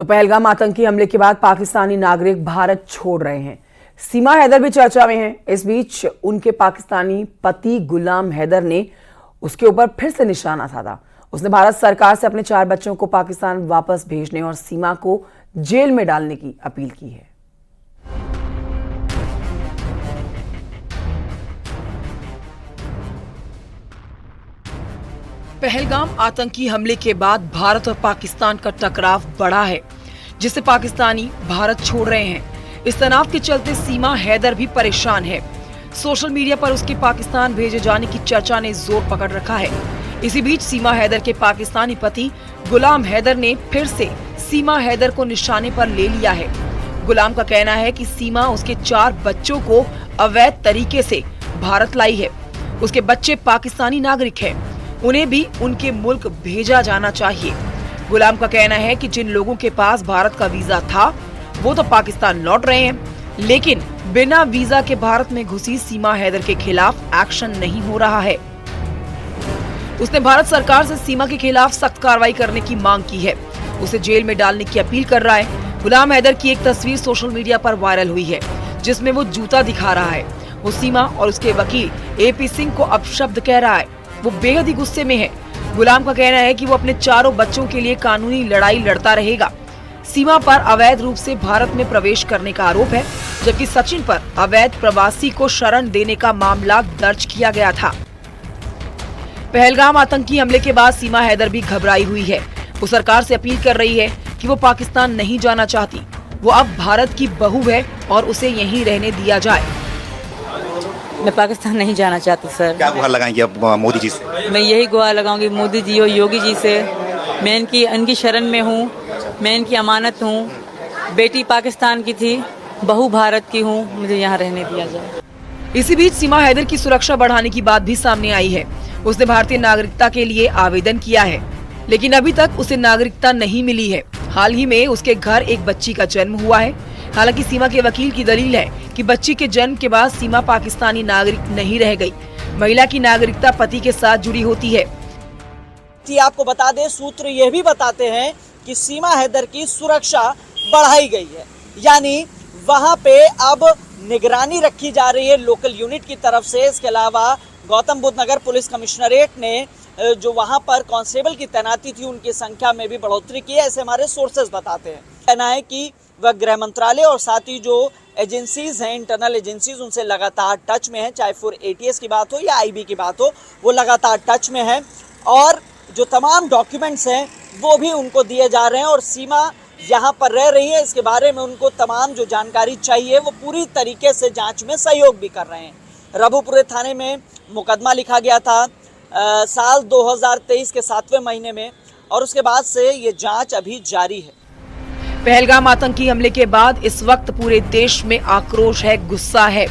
पहलगाम आतंकी हमले के बाद पाकिस्तानी नागरिक भारत छोड़ रहे हैं। सीमा हैदर भी चर्चा में हैं। इस बीच उनके पाकिस्तानी पति गुलाम हैदर ने उसके ऊपर फिर से निशाना साधा। उसने भारत सरकार से अपने 4 बच्चों को पाकिस्तान वापस भेजने और सीमा को जेल में डालने की अपील की है। पहलगाम आतंकी हमले के बाद भारत और पाकिस्तान का टकराव बढ़ा है, जिससे पाकिस्तानी भारत छोड़ रहे हैं। इस तनाव के चलते सीमा हैदर भी परेशान है। सोशल मीडिया पर उसके पाकिस्तान भेजे जाने की चर्चा ने जोर पकड़ रखा है। इसी बीच सीमा हैदर के पाकिस्तानी पति गुलाम हैदर ने फिर से सीमा हैदर को निशाने पर ले लिया है। गुलाम का कहना है कि सीमा उसके 4 बच्चों को अवैध तरीके से भारत लाई है। उसके बच्चे पाकिस्तानी नागरिक हैं, उन्हें भी उनके मुल्क भेजा जाना चाहिए। गुलाम का कहना है कि जिन लोगों के पास भारत का वीजा था वो तो पाकिस्तान लौट रहे हैं, लेकिन बिना वीजा के भारत में घुसी सीमा हैदर के खिलाफ एक्शन नहीं हो रहा है। उसने भारत सरकार से सीमा के खिलाफ सख्त कार्रवाई करने की मांग की है। उसे जेल में डालने की अपील कर रहा है। गुलाम हैदर की एक तस्वीर सोशल मीडिया पर वायरल हुई है, जिसमें वो जूता दिखा रहा है। वो सीमा और उसके वकील AP सिंह को अपशब्द कह रहा है। वो बेहद ही गुस्से में है। गुलाम का कहना है कि वो अपने 4 बच्चों के लिए कानूनी लड़ाई लड़ता रहेगा। सीमा पर अवैध रूप से भारत में प्रवेश करने का आरोप है, जबकि सचिन पर अवैध प्रवासी को शरण देने का मामला दर्ज किया गया था। पहलगाम आतंकी हमले के बाद सीमा हैदर भी घबराई हुई है। वो सरकार से अपील कर रही है कि वो पाकिस्तान नहीं जाना चाहती। वो अब भारत की बहू है और उसे यहीं रहने दिया जाए। मैं पाकिस्तान नहीं जाना चाहती सर। क्या गुहार लगाएंगे आप मोदी जी से? मैं यही गुहार लगाऊंगी मोदी जी और योगी जी से। मैं इनकी शरण में हूँ, मैं इनकी अमानत हूँ। बेटी पाकिस्तान की थी, बहू भारत की हूँ, मुझे यहाँ रहने दिया जाए। इसी बीच सीमा हैदर की सुरक्षा बढ़ाने की बात भी सामने आई है। उसने भारतीय नागरिकता के लिए आवेदन किया है, लेकिन अभी तक उसे नागरिकता नहीं मिली है। हाल ही में उसके घर एक बच्ची का जन्म हुआ है। हालांकि सीमा के वकील की दलील है कि बच्ची के जन्म के बाद सीमा पाकिस्तानी नागरिक नहीं रह गई। महिला की नागरिकता पति के साथ जुड़ी होती है। आपको बता दें, सूत्र यह भी बताते हैं कि सीमा हैदर की सुरक्षा बढ़ाई गई है, यानी वहां पे अब निगरानी रखी जा रही है लोकल यूनिट की तरफ से। इसके अलावा गौतम बुद्ध नगर पुलिस कमिश्नरेट ने जो वहां पर कांस्टेबल की तैनाती थी, उनकी संख्या में भी बढ़ोतरी की है, ऐसे हमारे सोर्सेज बताते हैं। कहना है कि वह गृह मंत्रालय और साथ ही जो एजेंसीज हैं, इंटरनल एजेंसीज, उनसे लगातार टच में है। चाहे फिर ATS की बात हो या IB की बात हो, वो लगातार टच में है और जो तमाम डॉक्यूमेंट्स हैं वो भी उनको दिए जा रहे हैं। और सीमा यहाँ पर रह रही है, इसके बारे में उनको तमाम जो जानकारी चाहिए वो पूरी तरीके से जांच में सहयोग भी कर रहे हैं। रबुपुरे थाने में मुकदमा लिखा गया था साल 2023 के 7वें महीने में, और उसके बाद से ये जांच अभी जारी है। पहलगाम आतंकी हमले के बाद इस वक्त पूरे देश में आक्रोश है, गुस्सा है।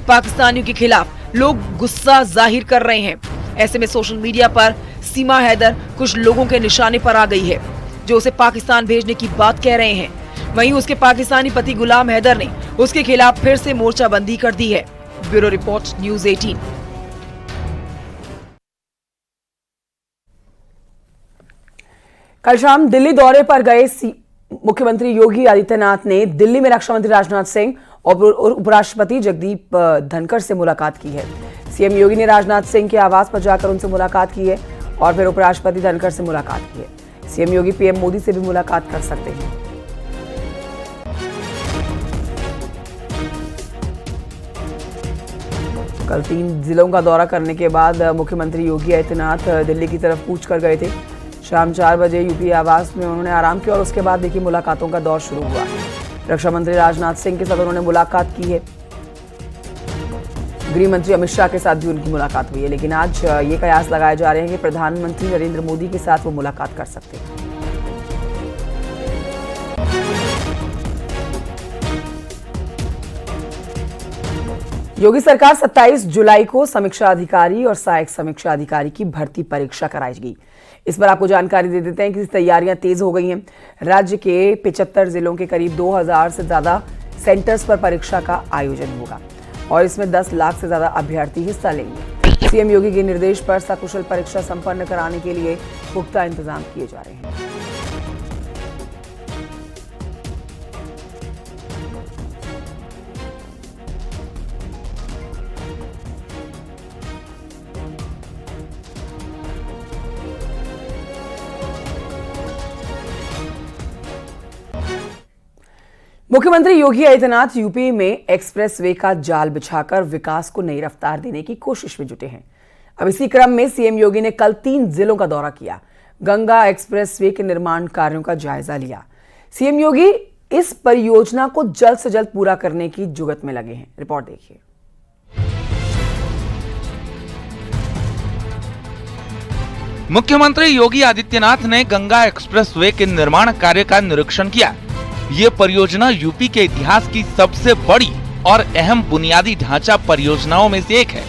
पाकिस्तानियों के खिलाफ लोग गुस्सा जाहिर कर रहे हैं। ऐसे में सोशल मीडिया पर सीमा हैदर कुछ लोगों के निशाने पर आ गई है, जो उसे पाकिस्तान भेजने की बात कह रहे हैं। वहीं उसके पाकिस्तानी पति गुलाम हैदर ने उसके खिलाफ फिर से मोर्चाबंदी कर दी है। Bureau report, news 18। कल शाम दिल्ली दौरे पर गए मुख्यमंत्री योगी आदित्यनाथ ने दिल्ली में रक्षा मंत्री राजनाथ सिंह और उपराष्ट्रपति जगदीप धनखड़ से मुलाकात की है। CM योगी ने राजनाथ सिंह के आवास पर जाकर उनसे मुलाकात की है और फिर उपराष्ट्रपति धनखड़ से मुलाकात की है। CM योगी PM मोदी से भी मुलाकात कर सकते हैं। कल 3 जिलों का दौरा करने के बाद मुख्यमंत्री योगी आदित्यनाथ दिल्ली की तरफ कूच कर गए थे। शाम 4 बजे UP आवास में उन्होंने आराम किया और उसके बाद देखिए मुलाकातों का दौर शुरू हुआ। रक्षा मंत्री राजनाथ सिंह के साथ उन्होंने मुलाकात की है। गृह मंत्री अमित शाह के साथ भी उनकी मुलाकात हुई है, लेकिन आज ये कयास लगाए जा रहे हैं कि प्रधानमंत्री नरेंद्र मोदी के साथ वो मुलाकात कर सकते हैं। योगी सरकार 27 जुलाई को समीक्षा अधिकारी और सहायक समीक्षा अधिकारी की भर्ती परीक्षा कराएगी। इस पर आपको जानकारी दे देते हैं कि तैयारियां तेज हो गई हैं। राज्य के 75 जिलों के करीब 2000 से ज्यादा सेंटर्स पर परीक्षा का आयोजन होगा और इसमें 10 लाख से ज्यादा अभ्यर्थी हिस्सा लेंगे। CM योगी के निर्देश पर सकुशल परीक्षा संपन्न कराने के लिए पुख्ता इंतजाम किए जा रहे हैं। मुख्यमंत्री योगी आदित्यनाथ यूपी में एक्सप्रेसवे का जाल बिछाकर विकास को नई रफ्तार देने की कोशिश में जुटे हैं। अब इसी क्रम में सीएम योगी ने कल 3 जिलों का दौरा किया, गंगा एक्सप्रेसवे के निर्माण कार्यों का जायजा लिया। सीएम योगी इस परियोजना को जल्द से जल्द पूरा करने की जुगत में लगे हैं। रिपोर्ट देखिए। मुख्यमंत्री योगी आदित्यनाथ ने गंगा एक्सप्रेसवे के निर्माण कार्य का निरीक्षण किया। ये परियोजना यूपी के इतिहास की सबसे बड़ी और अहम बुनियादी ढांचा परियोजनाओं में से एक है।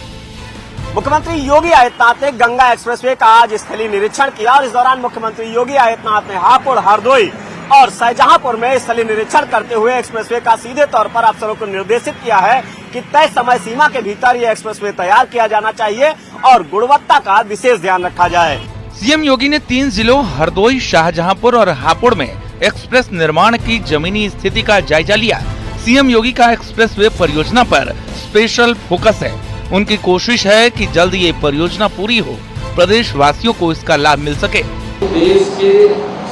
मुख्यमंत्री योगी आदित्यनाथ ने गंगा एक्सप्रेसवे का आज स्थलीय निरीक्षण किया और इस दौरान मुख्यमंत्री योगी आदित्यनाथ ने हापुड़, हरदोई और शाहजहांपुर में स्थलीय निरीक्षण करते हुए एक्सप्रेसवे का सीधे तौर पर अफसरों को निर्देशित किया है कि तय समय सीमा के भीतर ये एक्सप्रेसवे तैयार किया जाना चाहिए और गुणवत्ता का विशेष ध्यान रखा जाए। सीएम योगी ने 3 जिलों हरदोई, शाहजहांपुर और हापुड़ में एक्सप्रेस निर्माण की जमीनी स्थिति का जायजा लिया। सीएम योगी का एक्सप्रेसवे परियोजना पर स्पेशल फोकस है। उनकी कोशिश है कि जल्द ये परियोजना पूरी हो, प्रदेश वासियों को इसका लाभ मिल सके। देश के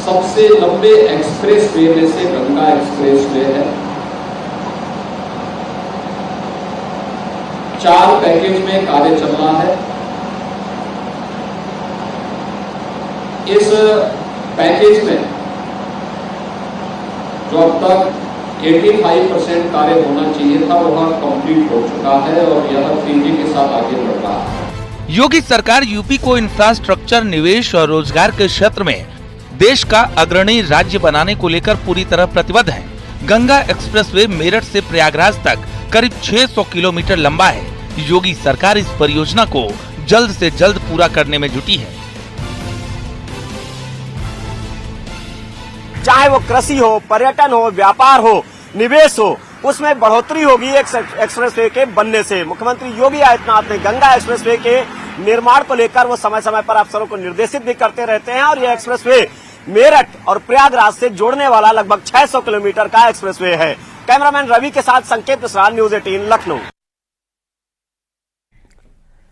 सबसे लंबे एक्सप्रेसवे में से गंगा एक्सप्रेसवे है। 4 पैकेज में कार्य चल रहा है। इस पैकेज में जो अब तक 85% कार्य होना चाहिए था वह कंप्लीट हो चुका है और यह तेजी के साथ आगे बढ़ रहा है। योगी सरकार यूपी को इंफ्रास्ट्रक्चर, निवेश और रोजगार के क्षेत्र में देश का अग्रणी राज्य बनाने को लेकर पूरी तरह प्रतिबद्ध है। गंगा एक्सप्रेसवे मेरठ से प्रयागराज तक करीब 600 किलोमीटर लंबा है। योगी सरकार इस परियोजना को जल्द से जल्द पूरा करने में जुटी है। चाहे वो कृषि हो, पर्यटन हो, व्यापार हो, निवेश हो, उसमें बढ़ोतरी होगी एक्सप्रेसवे के बनने से। मुख्यमंत्री योगी आदित्यनाथ ने गंगा एक्सप्रेसवे के निर्माण को लेकर वो समय समय पर अफसरों को निर्देशित भी करते रहते हैं और ये एक्सप्रेसवे मेरठ और प्रयागराज से जोड़ने वाला लगभग 600 किलोमीटर का एक्सप्रेसवे है। कैमरामैन रवि के साथ संकेत मिश्रा, न्यूज़ 18 लखनऊ।